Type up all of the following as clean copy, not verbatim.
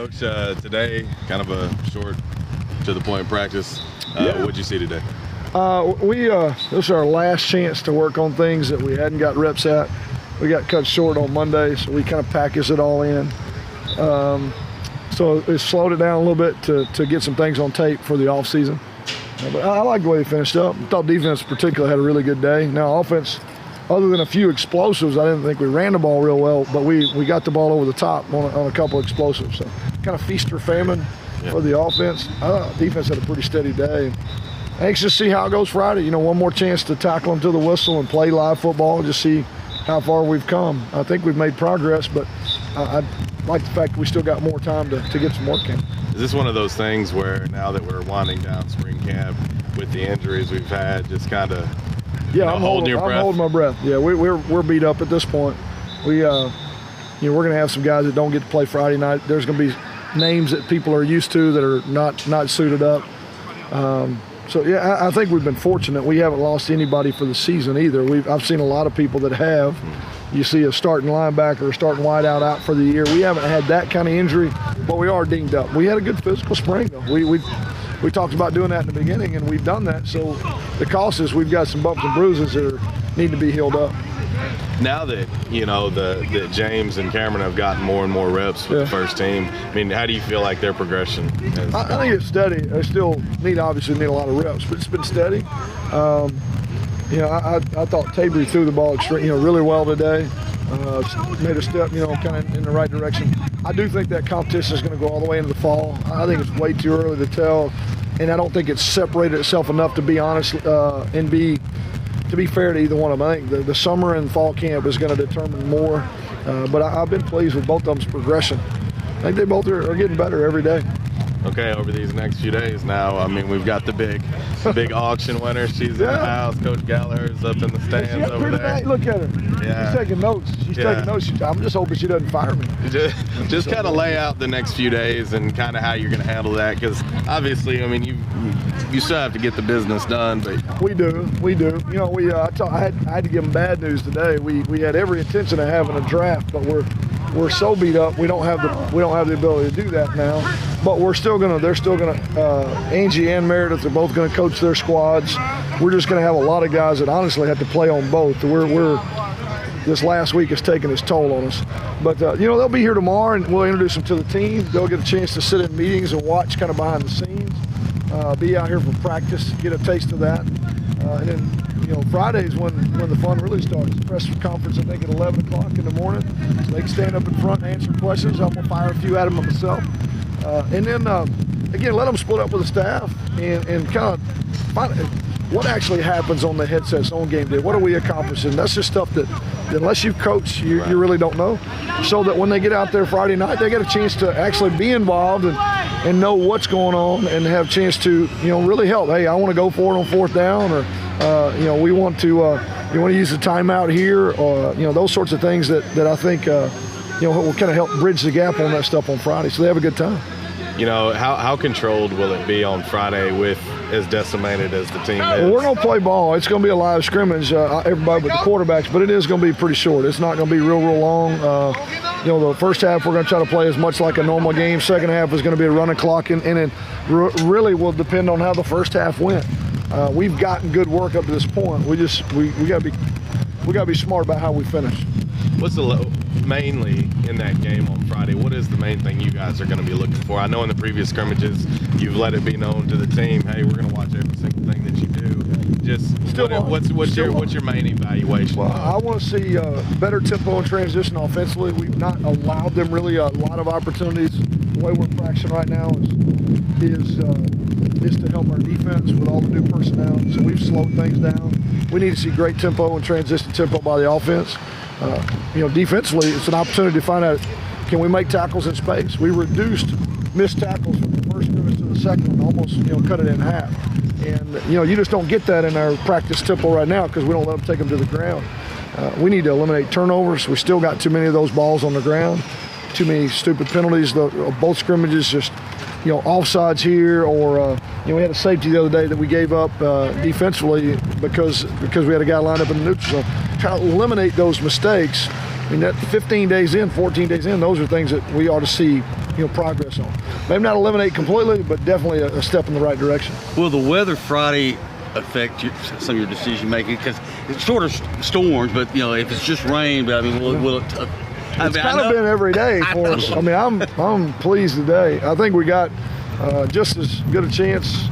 Coach, today, kind of a short, to-the-point practice. What'd you see today? This is our last chance to work on things that we hadn't got reps at. We got cut short on Monday, so we kind of packaged it all in. So it slowed it down a little bit to get some things on tape for the off season. But I like the way they finished up. I thought defense particularly had a really good day. Now offense, other than a few explosives, I didn't think we ran the ball real well, but we got the ball over the top on a couple of explosives. So kind of feast or famine for the offense. Defense had a pretty steady day. Anxious to see how it goes Friday. You know, one more chance to tackle them to the whistle and play live football and just see how far we've come. I think we've made progress, but I like the fact that we still got more time to get some work in. Is this one of those things where now that we're winding down spring camp with the injuries we've had, just kind of I'm holding my breath. Yeah, we're beat up at this point. We're going to have some guys that don't get to play Friday night. There's going to be names that people are used to that are not suited up. I think we've been fortunate. We haven't lost anybody for the season either. I've seen a lot of people that have. You see a starting linebacker or starting wideout out for the year. We haven't had that kind of injury, but we are dinged up. We had a good physical spring, though. We talked about doing that in the beginning, and we've done that. So the cost is we've got some bumps and bruises that need to be healed up. Now that, that James and Cameron have gotten more and more reps with the first team, I mean, how do you feel like their progression is? I think it's steady. They still obviously need a lot of reps, but it's been steady. I thought Tabry threw the ball really well today. Made a step, kind of in the right direction. I do think that competition is going to go all the way into the fall. I think it's way too early to tell, and I don't think it's separated itself enough to be honest and to be fair to either one of them. I think the summer and fall camp is going to determine more, but I've been pleased with both of them's progression. I think they both are getting better every day. Okay, over these next few days now, I mean, we've got the big auction winner. She's in the house. Coach Gallagher's up in the stands over there. Look at her. Yeah. She's taking notes. Taking notes. I'm just hoping she doesn't fire me. Just kind of lay out the next few days and kind of how you're going to handle that, because obviously, I mean, you still have to get the business done. But we do. I had to give them bad news today. We had every intention of having a draft, but we're so beat up. We don't have the ability to do that now. But they're still gonna. Angie and Meredith are both gonna coach their squads. We're just gonna have a lot of guys that honestly have to play on both. This last week has taken its toll on us. But they'll be here tomorrow, and we'll introduce them to the team. They'll get a chance to sit in meetings and watch kind of behind the scenes. Be out here for practice, get a taste of that, and then Friday's when the fun really starts. The press conference, I think, at 11 o'clock in the morning. So they can stand up in front and answer questions. I'm gonna fire a few at them myself. And then, again, let them split up with the staff and kind of find what actually happens on the headsets on game day. What are we accomplishing? That's just stuff that unless you've coached, you really don't know. So that when they get out there Friday night, they get a chance to actually be involved and know what's going on and have a chance to, really help. Hey, I want to go for it on fourth down, or, we want to, you want to use the timeout here, or, those sorts of things that I think, will kind of help bridge the gap on that stuff on Friday, so they have a good time. How controlled will it be on Friday with as decimated as the team is? Well, we're going to play ball. It's going to be a live scrimmage, everybody but the quarterbacks, but it is going to be pretty short. It's not going to be real long. The first half we're going to try to play as much like a normal game. Second half is going to be a running clock, and it really will depend on how the first half went. We've gotten good work up to this point. We got to be smart about how we finish. What's mainly in that game on Friday? What is the main thing you guys are going to be looking for? I know in the previous scrimmages you've let it be known to the team, hey, we're going to watch every single thing that you do. What's your main evaluation? Well, I want to see better tempo and transition offensively. We've not allowed them really a lot of opportunities. The way we're practicing right now is to help our defense with all the new personnel. So we've slowed things down. We need to see great tempo and transition tempo by the offense. Defensively, it's an opportunity to find out, can we make tackles in space? We reduced missed tackles from the first scrimmage to the second and almost, cut it in half. And, you just don't get that in our practice tempo right now because we don't let them take them to the ground. We need to eliminate turnovers. We still got too many of those balls on the ground, too many stupid penalties. Both scrimmages just, offsides here, or, we had a safety the other day that we gave up defensively because we had a guy lined up in the neutral zone. Try to eliminate those mistakes. I mean, that 15 days in, 14 days in, those are things that we ought to see progress on. Maybe not eliminate completely, but definitely a step in the right direction. Will the weather Friday affect some of your decision making? Because it's shorter storms, but if it's just rain, but I mean, will it? It's kind of been every day for us. I mean, I'm pleased today. I think we got just as good a chance,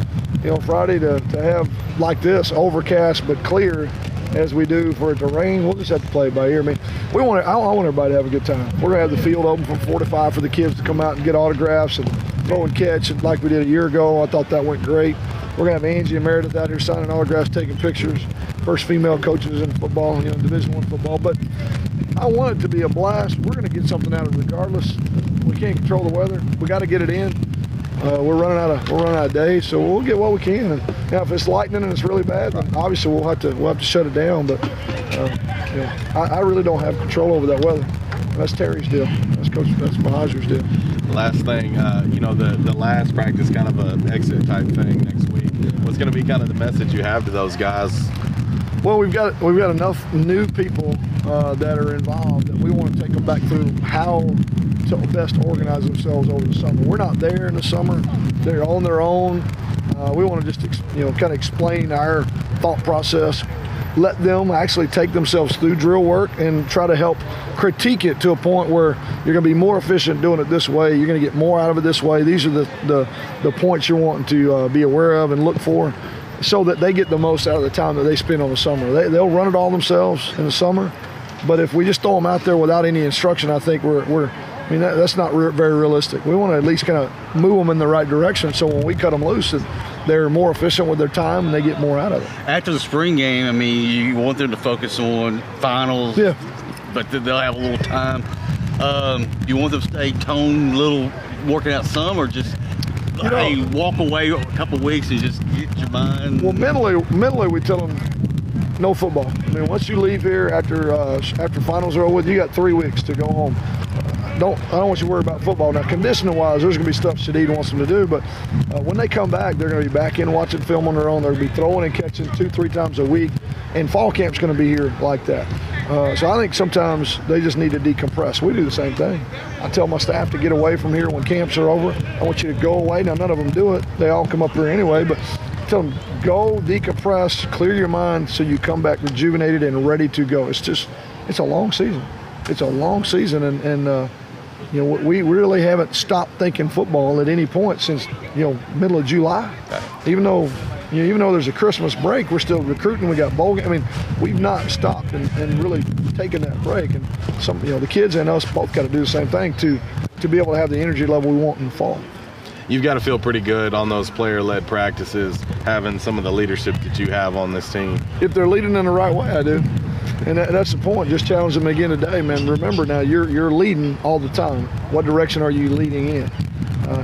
Friday to have like this, overcast but clear, as we do for it to rain. We'll just have to play it by ear. I mean, I want everybody to have a good time. We're gonna have the field open from 4 to 5 for the kids to come out and get autographs and throw and catch, like we did a year ago. I thought that went great. We're gonna have Angie and Meredith out here signing autographs, taking pictures. First female coaches in football, Division I football. But I want it to be a blast. We're gonna get something out of it regardless. We can't control the weather. We got to get it in. We're running out of days, so we'll get what we can. And now, if it's lightning and it's really bad, then obviously we'll have to shut it down. But I really don't have control over that weather. That's Terry's deal. That's Mahajer's deal. Last thing, the last practice, kind of an exit type thing next week. What's going to be kind of the message you have to those guys? Well, we've got enough new people that are involved that we want to take them back through how to best organize themselves over the summer. We're not there in the summer; they're on their own. We want to just kind of explain our thought process, let them actually take themselves through drill work, and try to help critique it to a point where you're going to be more efficient doing it this way. You're going to get more out of it this way. These are the points you're wanting to be aware of and look for, so that they get the most out of the time that they spend on the summer. They'll run it all themselves in the summer, but if we just throw them out there without any instruction, I think that's not very realistic. We want to at least kind of move them in the right direction, so when we cut them loose, they're more efficient with their time and they get more out of it. After the spring game, I mean, you want them to focus on finals, yeah, but they'll have a little time. You want them to stay toned, working out some, or just walk away a couple of weeks and just get your mind? Well, mentally, we tell them no football. I mean, once you leave here after finals are over with, you got 3 weeks to go home. I don't want you to worry about football. Now, conditioning-wise, there's going to be stuff Shadid wants them to do, but when they come back, they're going to be back in watching film on their own. They'll be throwing and catching 2-3 times a week, and fall camp's going to be here like that. So I think sometimes they just need to decompress. We do the same thing. I tell my staff to get away from here when camps are over. I want you to go away. Now, none of them do it. They all come up here anyway, but tell them, go decompress, clear your mind so you come back rejuvenated and ready to go. It's a long season. It's a long season, and we really haven't stopped thinking football at any point since middle of July. Even though there's a Christmas break, we're still recruiting. We got bowl game. I mean, we've not stopped and really taken that break. And the kids and us both got to do the same thing to be able to have the energy level we want in the fall. You've got to feel pretty good on those player-led practices, having some of the leadership that you have on this team. If they're leading in the right way, I do. And that's the point. Just challenge them again today, man. Remember now, you're leading all the time. What direction are you leading in?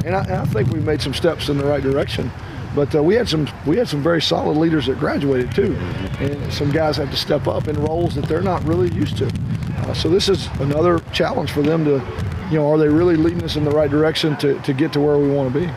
And I think we made some steps in the right direction. But we had some very solid leaders that graduated too, and some guys have to step up in roles that they're not really used to. So this is another challenge for them to, are they really leading us in the right direction to get to where we want to be?